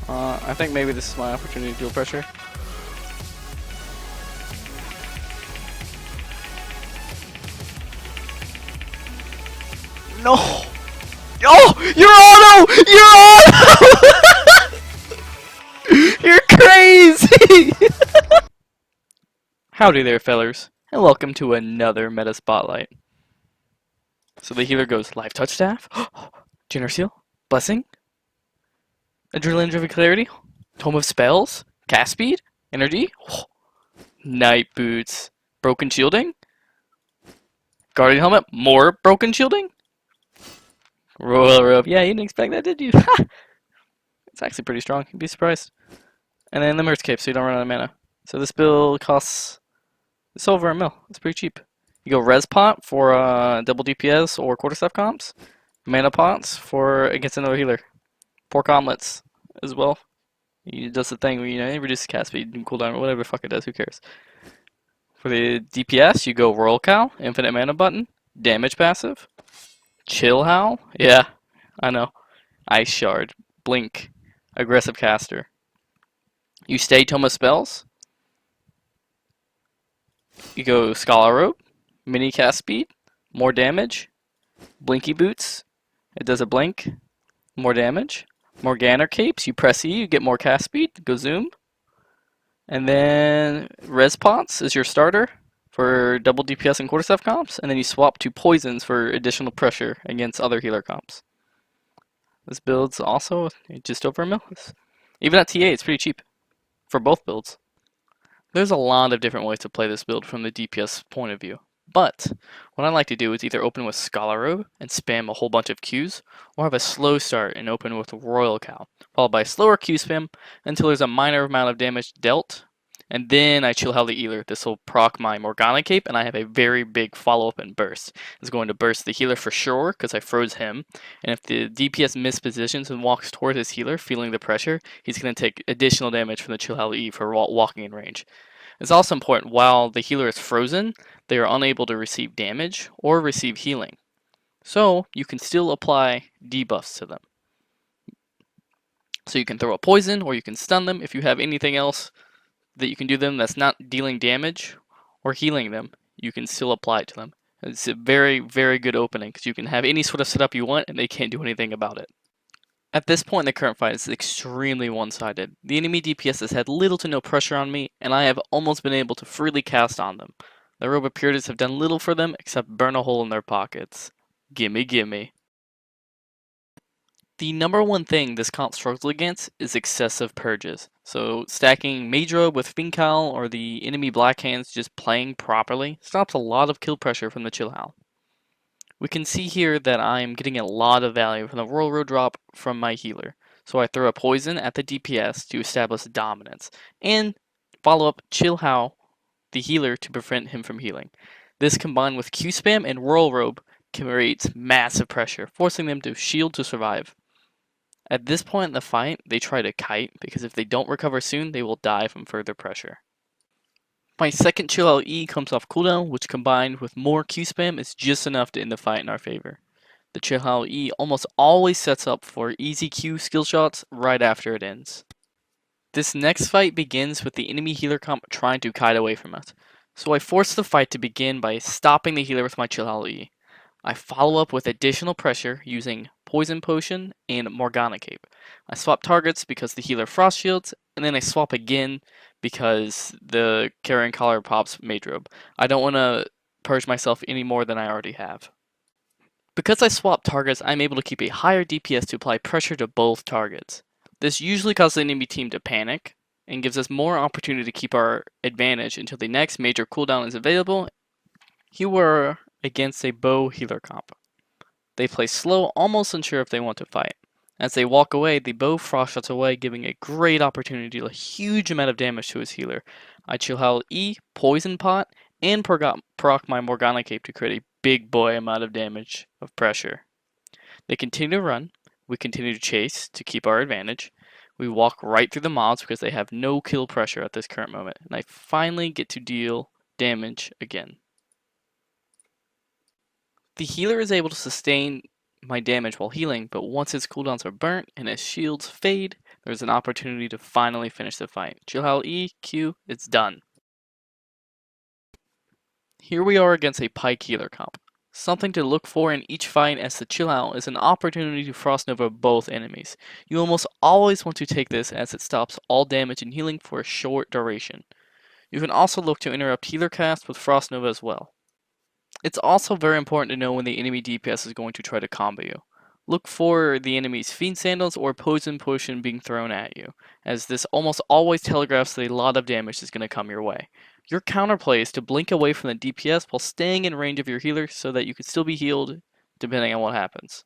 I think maybe this is my opportunity to dual pressure. No! Oh! You're auto! You're auto! You're crazy! Howdy there, fellers, and welcome to another Meta Spotlight. So the healer goes Lifetouch Staff, General Seal, Blessing, Adrenaline Driven Clarity, Tome of Spells, Cast Speed, Energy, Night Boots, Broken Shielding, Guardian Helmet, more Broken Shielding, Royal Robe. Yeah, you didn't expect that, did you? It's actually pretty strong, you'd be surprised. And then the Mirth Cape, so you don't run out of mana. So this build costs it's over $1 mil. It's pretty cheap. You go Res Pot for double DPS or quarterstaff comps. Mana Pots for against another healer. Pork Omelets as well. It does the thing where it reduces cast speed and cooldown or whatever the fuck it does, who cares. For the DPS, you go Royal Cow, Infinite Mana button, Damage passive, Chillhowl, yeah, I know, Ice Shard, Blink, Aggressive Caster. You stay Tome of Spells. You go Scholar Robe, Mini Cast Speed, more damage, Blinky Boots, it does a blink, more damage, Morgana Capes, you press E, you get more cast speed, go Zoom, and then Res Pots is your starter for double DPS and quarterstaff comps, and then you swap to Poisons for additional pressure against other healer comps. This build's also just over $1 mil. Even at TA, it's pretty cheap for both builds. There's a lot of different ways to play this build from the DPS point of view, but what I like to do is either open with Scholar Robe and spam a whole bunch of Qs, or have a slow start and open with Royal Cow, followed by a slower Q spam until there's a minor amount of damage dealt, and then I Chillhowl the healer. This will proc my Morgana Cape, and I have a very big follow-up and burst. It's going to burst the healer for sure, because I froze him, and if the DPS mispositions and walks toward his healer, feeling the pressure, he's going to take additional damage from the Chillhowl E for walking in range. It's also important, while the healer is frozen, they are unable to receive damage or receive healing. So you can still apply debuffs to them. So you can throw a poison, or you can stun them. If you have anything else that you can do them that's not dealing damage or healing them, you can still apply it to them. It's a very, very good opening, because you can have any sort of setup you want and they can't do anything about it. At this point in the current fight, it's extremely one-sided. The enemy DPS has had little to no pressure on me, and I have almost been able to freely cast on them. The Robe Puritas have done little for them except burn a hole in their pockets. Gimme, gimme. The number one thing this comp struggles against is excessive purges. So stacking Mage Robe with Fincal or the enemy Black Hands just playing properly stops a lot of kill pressure from the Chillhowl. We can see here that I'm getting a lot of value from the Royal Road drop from my healer. So I throw a poison at the DPS to establish dominance, and follow up Chillhowl the healer to prevent him from healing. This combined with Q spam and Royal Robe creates massive pressure, forcing them to shield to survive. At this point in the fight, they try to kite, because if they don't recover soon, they will die from further pressure. My second Chillhowl E comes off cooldown, which combined with more Q spam is just enough to end the fight in our favor. The Chillhowl E almost always sets up for easy Q skill shots right after it ends. This next fight begins with the enemy healer comp trying to kite away from us. So I force the fight to begin by stopping the healer with my Chillhowl E. I follow up with additional pressure using Poison Potion and Morgana Cape. I swap targets because the healer frost shields, and then I swap again because the Carrion Collar pops Mage Robe. I don't want to purge myself any more than I already have. Because I swap targets, I'm able to keep a higher DPS to apply pressure to both targets. This usually causes the enemy team to panic, and gives us more opportunity to keep our advantage until the next major cooldown is available. Here we're against a bow healer comp. They play slow, almost unsure if they want to fight. As they walk away, the bow frost shots away, giving a great opportunity to deal a huge amount of damage to his healer. I Chillhowl E, Poison Pot, and proc my Morgana Cape to create a big boy amount of damage of pressure. They continue to run, we continue to chase to keep our advantage. We walk right through the mobs because they have no kill pressure at this current moment, and I finally get to deal damage again. The healer is able to sustain my damage while healing, but once his cooldowns are burnt and his shields fade, there's an opportunity to finally finish the fight. Chillhowl E, Q, it's done. Here we are against a Pike healer comp. Something to look for in each fight as the Chillhowl is an opportunity to Frost Nova both enemies. You almost always want to take this as it stops all damage and healing for a short duration. You can also look to interrupt healer cast with Frost Nova as well. It's also very important to know when the enemy DPS is going to try to combo you. Look for the enemy's Fiend Sandals or Poison Potion being thrown at you, as this almost always telegraphs that a lot of damage is going to come your way. Your counterplay is to blink away from the DPS while staying in range of your healer so that you can still be healed depending on what happens.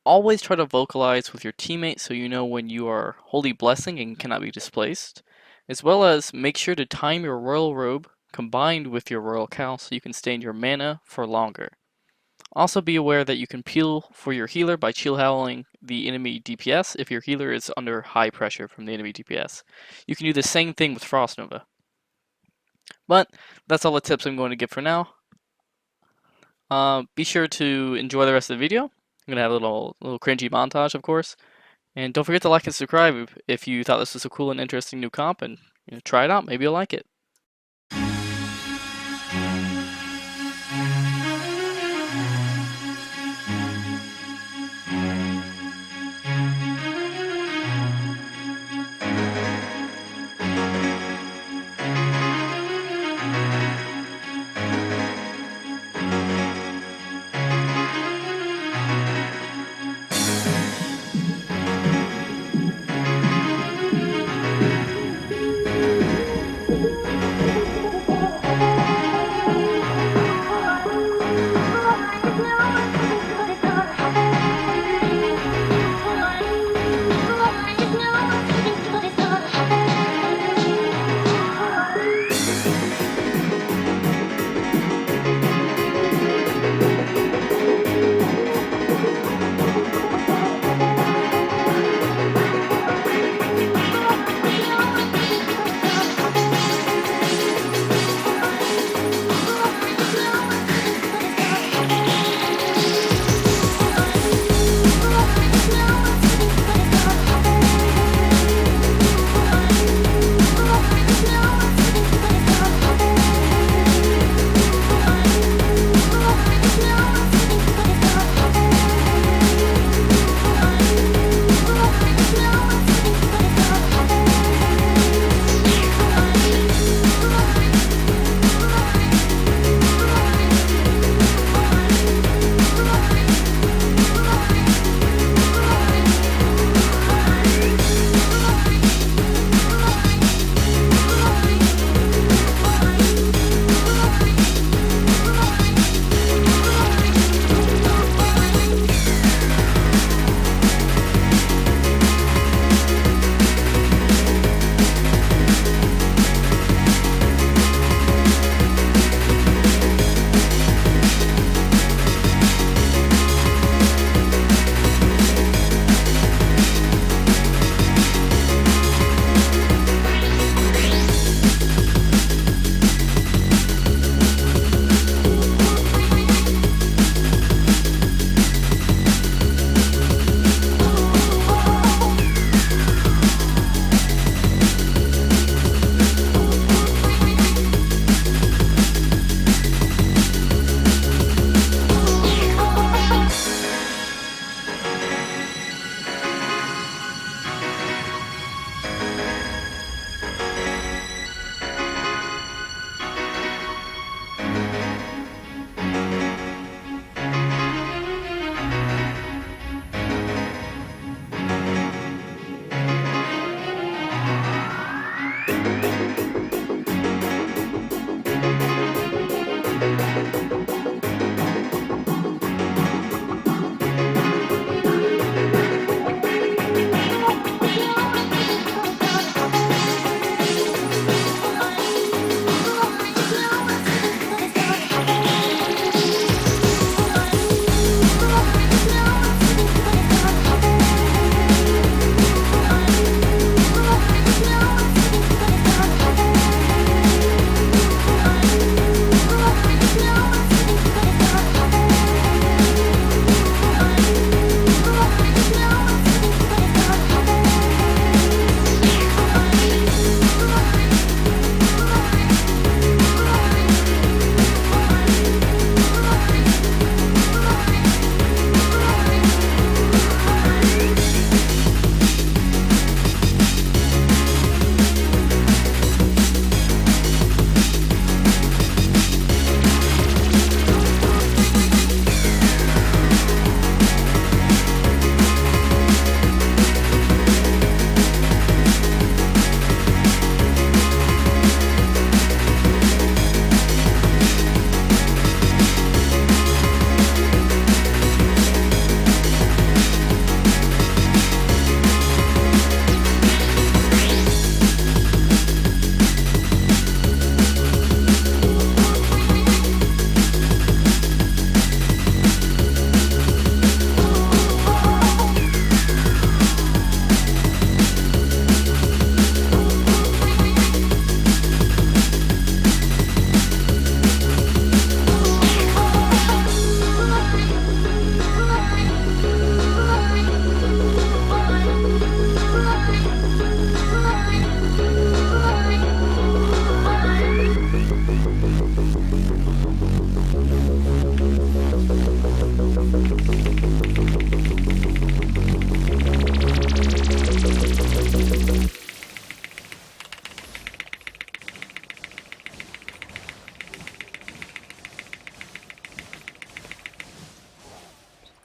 Always try to vocalize with your teammate so you know when you are Holy Blessing and cannot be displaced, as well as make sure to time your Royal Robe combined with your Royal Cowl so you can stay in your mana for longer. Also be aware that you can peel for your healer by Chillhowling the enemy DPS if your healer is under high pressure from the enemy DPS. You can do the same thing with Frost Nova. But that's all the tips I'm going to give for now. Be sure to enjoy the rest of the video. I'm going to have a little cringy montage, of course. And don't forget to like and subscribe if you thought this was a cool and interesting new comp, and try it out. Maybe you'll like it.